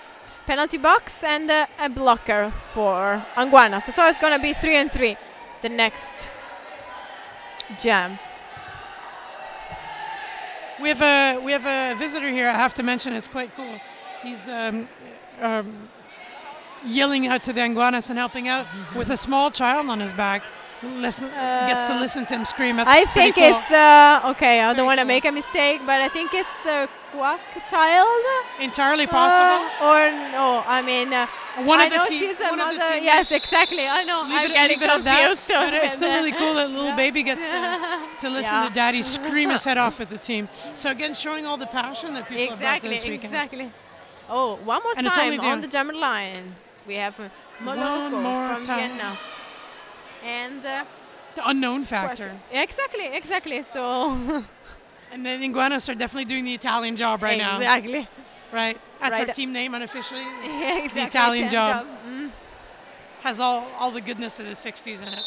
penalty box and a blocker for Anguanas. So it's going to be 3-3 the next jam. We have a visitor here. I have to mention, it's quite cool. He's yelling out to the Anguanas and helping out with a small child on his back. Gets to listen to him scream. That's I think cool. it's okay. I don't want to make a mistake, but I think it's a Quack child. Entirely possible. Or no, I mean. One of I know the she's a mother. teammates. Yes, exactly. I know. I'm getting confused. But it's still really cool that little baby gets to listen to Daddy scream his head off with the team. So again, showing all the passion that people have brought this weekend. Exactly. Oh, one more time on the German line. We have Moloko from Vienna. And the unknown factor. Exactly. So. And the Anguanas are definitely doing the Italian job right now. Exactly. Right. That's our team name unofficially. Exactly. The Italian job. Has all the goodness of the 60s in it.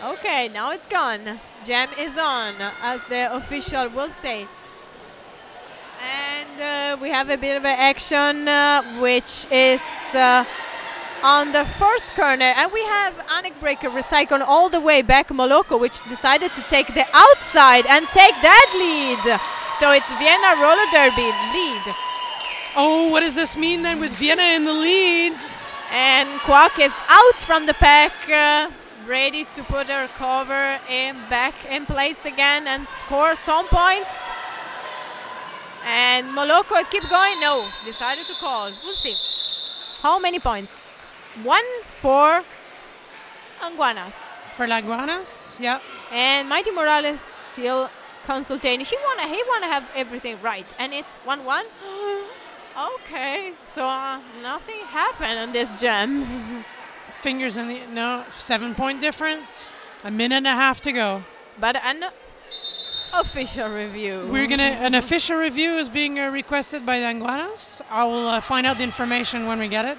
Okay, now it's gone. Jam is on, as the official will say. And we have a bit of an action, which is on the first corner. And we have Anik Breaker recycle all the way back Moloko, which decided to take the outside and take that lead. So it's Vienna roller derby lead. Oh, what does this mean then with Vienna in the leads? And Quack is out from the pack, ready to put her cover back in place again and score some points. And Moloko keep going. No, decided to call. We'll see. How many points? 1 for Anguanas. For Anguanas, yeah. And Mighty Morales still consulting. He wanna have everything right, and it's 1-1. Okay, so nothing happened on this gem. Fingers in the 7-point difference. A minute and a half to go. But an official review. An official review is being requested by the Anguanas. I will find out the information when we get it.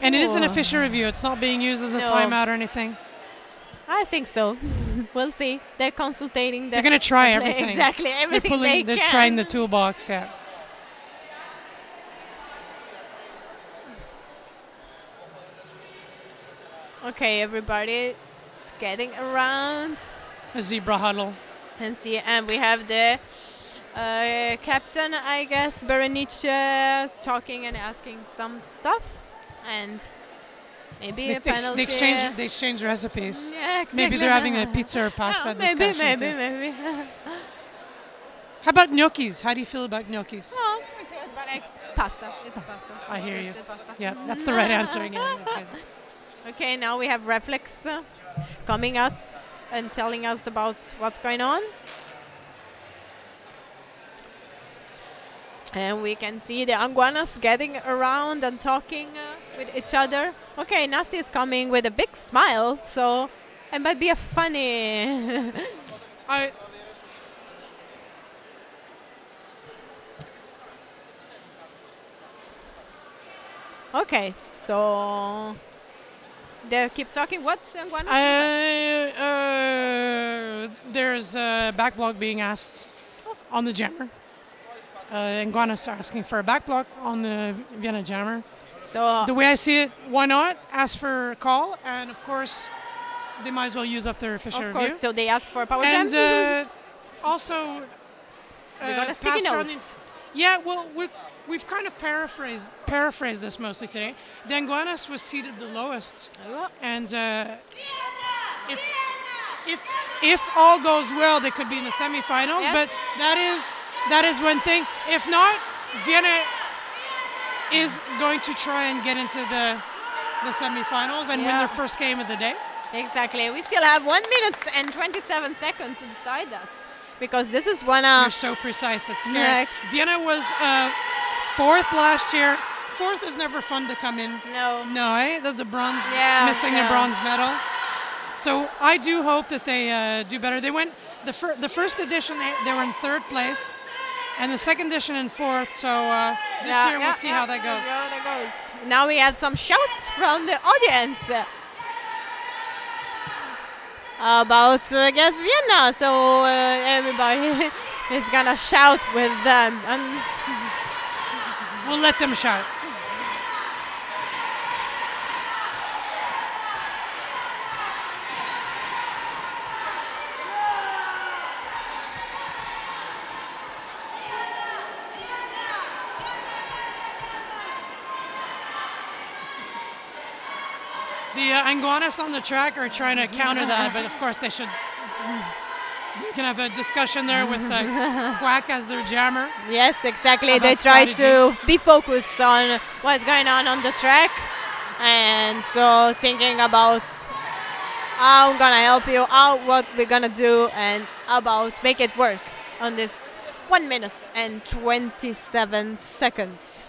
And it is an official review. It's not being used as a timeout or anything. I think so. We'll see. They're consulting. They're going to try everything. Exactly, everything they're trying the toolbox, yeah. Okay, everybody's getting around. A zebra huddle. And we have the captain, I guess, Berenice, talking and asking some stuff. And maybe a penalty. They exchange recipes. Yeah, exactly. Maybe they're having a pizza or pasta discussion. Maybe. How about gnocchis? How do you feel about gnocchis? Oh, it's but like pasta. It's pasta. I hear you. Yeah, that's the right answer again. Okay, now we have Reflex coming out and telling us about what's going on. And we can see the Anguanas getting around and talking with each other. Okay, Nasty is coming with a big smile, so it might be a funny... Okay, so they keep talking. What's Anguanas? There's a back block being asked on the jammer. Anguanas are asking for a back block on the Vienna jammer. So the way I see it, why not ask for a call? And of course, they might as well use up their official review. Of course, so they ask for a power jam. And also, sticky notes. Yeah, well, we've kind of paraphrased this mostly today. The Anguanas was seated the lowest, and if all goes well, they could be in the semifinals. Yes. But that is one thing. If not, Vienna is going to try and get into the semifinals and win their first game of the day. Exactly. We still have 1 minute and 27 seconds to decide that, because this is one. You're so precise. It's scary. Vienna was fourth last year. Fourth is never fun to come in. No, that's the bronze. Missing the bronze medal. So I do hope that they do better. They went the first edition. They were in third place, and the second edition in fourth. So this year we'll see how that goes. Now we had some shouts from the audience about I guess Vienna. So everybody is gonna shout with them. We'll let them shout. The Anguanas on the track are trying to counter that, but of course they should. They can have a discussion there with Quack as their jammer. Yes, exactly. They try to be focused on what's going on the track, and so thinking about how I'm gonna help you, what we're gonna do, and about make it work on this 1 minute and 27 seconds.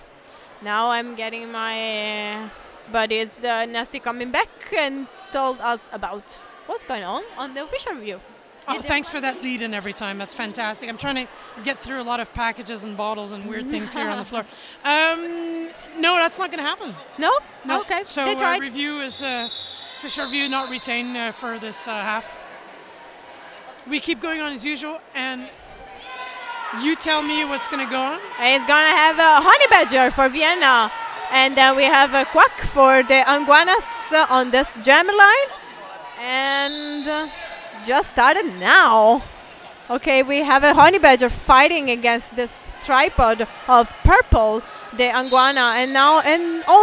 Now I'm getting my buddies Nasty coming back and told us about what's going on the official review. Oh, thanks for that lead in every time. That's fantastic. I'm trying to get through a lot of packages and bottles and weird things here on the floor. No, that's not going to happen. No? Okay. So review is official review not retained for this half. We keep going on as usual, and you tell me what's going to go on. It's going to have a honey badger for Vienna, and then we have a Quack for the Anguanas on this jam line, and just started now. Okay, we have a honey badger fighting against this tripod of purple the Anguana, and now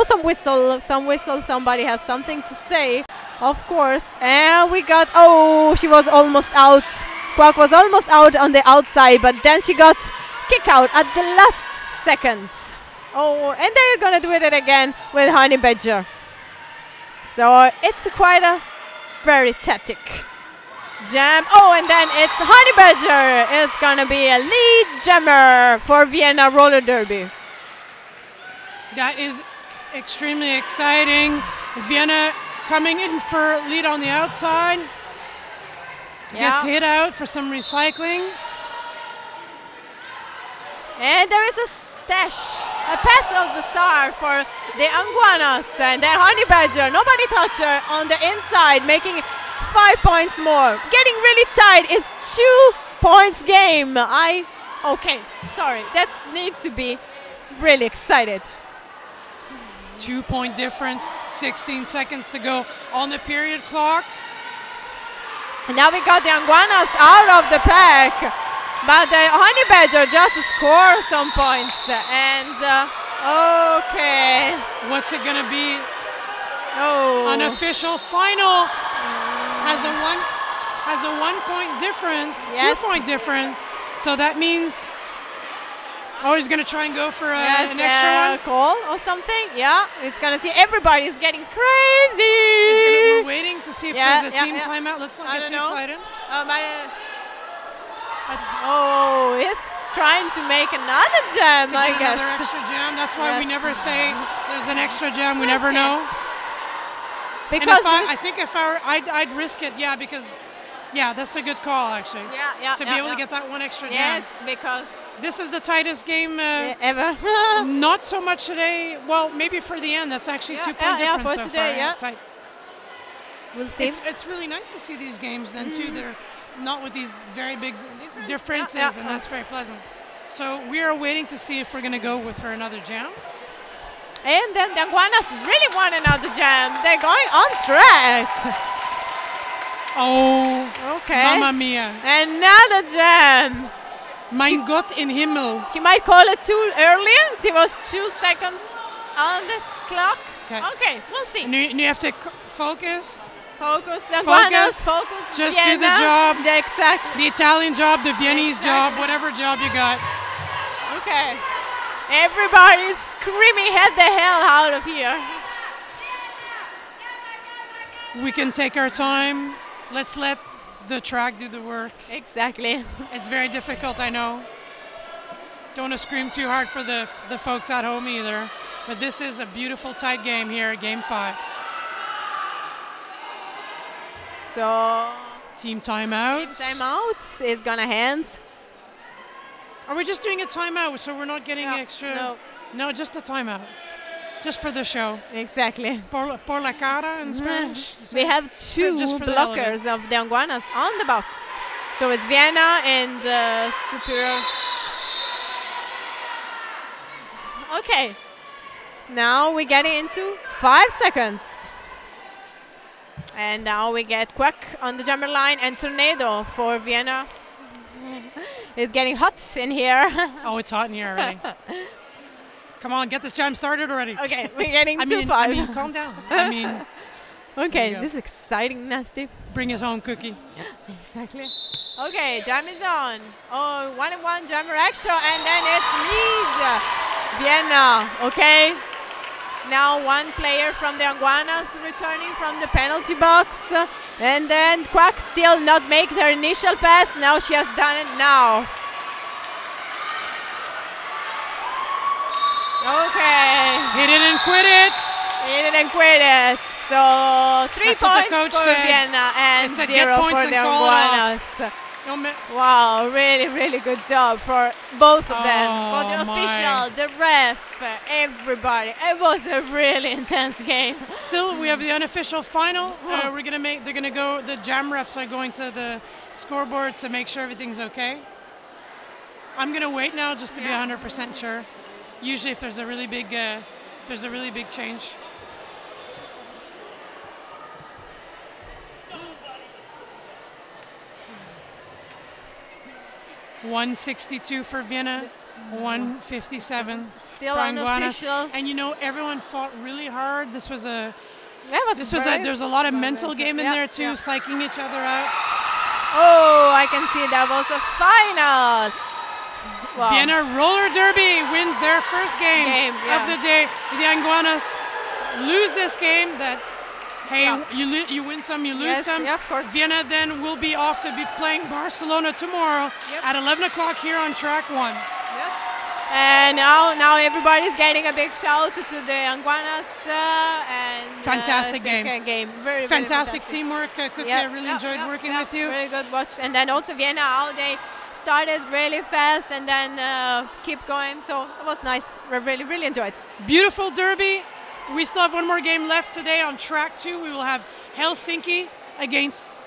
some whistle. Somebody has something to say, of course. And we got, oh, she was almost out. Kwak was almost out on the outside, but then she got kick out at the last seconds. Oh, and they're gonna do it again with Honey Badger. So it's quite a very tactic jam. Oh, and then it's Honey Badger. It's gonna be a lead jammer for Vienna roller derby. That is extremely exciting. Vienna coming in for lead on the outside. Gets hit out for some recycling. And there is a pass of the star for the Anguanas, and then Honey Badger, nobody touched her on the inside, making 5 points more. Getting really tight. It's 2 points game. Okay, sorry, that needs to be really excited. 2 point difference, 16 seconds to go on the period clock. And now we got the Anguanas out of the pack, but the Honey Badger just to score some points. And okay, what's it gonna be? Oh, unofficial final has a 1 point difference, yes. 2 point difference. So that means, oh, he's gonna try and go for an extra one call or something. Yeah, it's gonna see everybody's getting crazy. We're waiting to see if there's a team timeout. Let's not get too excited. Oh, he's trying to make another jam, I guess. Another extra jam. That's why we never say there's an extra jam. We never know. Because I'd risk it. Yeah, because that's a good call actually. To be able to get that one extra jam. Yes, because this is the tightest game ever. Not so much today. Well, maybe for the end. That's actually 2 point difference for so today, far. Tight. We'll see. It's really nice to see these games then too. They're not with these very big differences, and that's very pleasant. So we are waiting to see if we're going to go for another jam. And then the Anguanas really want another jam. They're going on track. Oh, okay. Mamma mia. Another jam. Mein Gott in Himmel. She might call it too earlier. There was 2 seconds on the clock. Okay, we'll see. And you have to focus. Focus. Focus. Just Vienna. do the job. Yeah, exactly. The Italian job, the Viennese job, whatever job you got. Okay. Everybody's screaming, "Head the hell out of here!" We can take our time. Let's let the track do the work. Exactly. It's very difficult, I know. Don't want to scream too hard for the folks at home either. But this is a beautiful tight game here at Game 5. So team timeout. Timeouts is gonna hand. Are we just doing a timeout so we're not getting extra? No, just a timeout. Just for the show. Exactly. Por la cara in Spanish. We have 2 blockers of the Anguanas on the box. So it's Vienna and Superior. Okay. Now we're getting into 5 seconds. And now we get Quack on the jammer line and Tornado for Vienna. It's getting hot in here. Oh, it's hot in here already. Come on, get this jam started already. Okay, we're getting to 5. I mean, calm down. I mean. Okay, this is exciting, nasty. Bring his own cookie. Exactly. Okay, jam is on. Oh, 1-1 jammer extra, and then it's lead. Vienna, okay. Now 1 player from the Anguanas returning from the penalty box. And then Quack still not make their initial pass. Now she has done it now. Okay. He didn't quit it. He didn't quit it. So 3 points for Vienna and 0 for the Anguanas. Wow, really, really good job for both of them. For the official, the ref, everybody. It was a really intense game. Still, we have the unofficial final. The jam refs are going to the scoreboard to make sure everything's okay. I'm gonna wait now just to be 100% sure. Usually, if there's a really big, change. $162 for Vienna, 157. Still for unofficial. Anguanas. And you know, everyone fought really hard. This was a Yeah, there's a lot of mental game in there too, psyching each other out. Oh, I can see that was a final. Wow. Vienna roller derby wins their first game yeah. of the day. The Anguanas lose this game. That hey, you win some, you lose some. Yeah, of course. Vienna then will be off to be playing Barcelona tomorrow at 11 o'clock here on track 1. Yes. And now everybody's getting a big shout to the Anguanas and fantastic game. Very fantastic teamwork. Cookie, I really enjoyed working with you. Very good watch. And then also Vienna, how they started really fast and then keep going. So it was nice. We really enjoyed. Beautiful derby. We still have one more game left today on track 2. We will have Helsinki against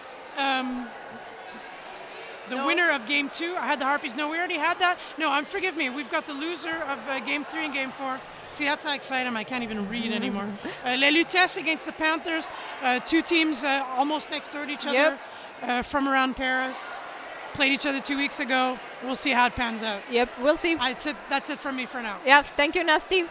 the winner of game 2. I had the Harpies. No, we already had that. No, forgive me. We've got the loser of game 3 and game 4. See, that's how excited I can't even read anymore. Les Lutèces against the Panthers. 2 teams almost next door to each other from around Paris. Played each other 2 weeks ago. We'll see how it pans out. Yep, we'll see. That's it from me for now. Yeah, thank you, Nasty.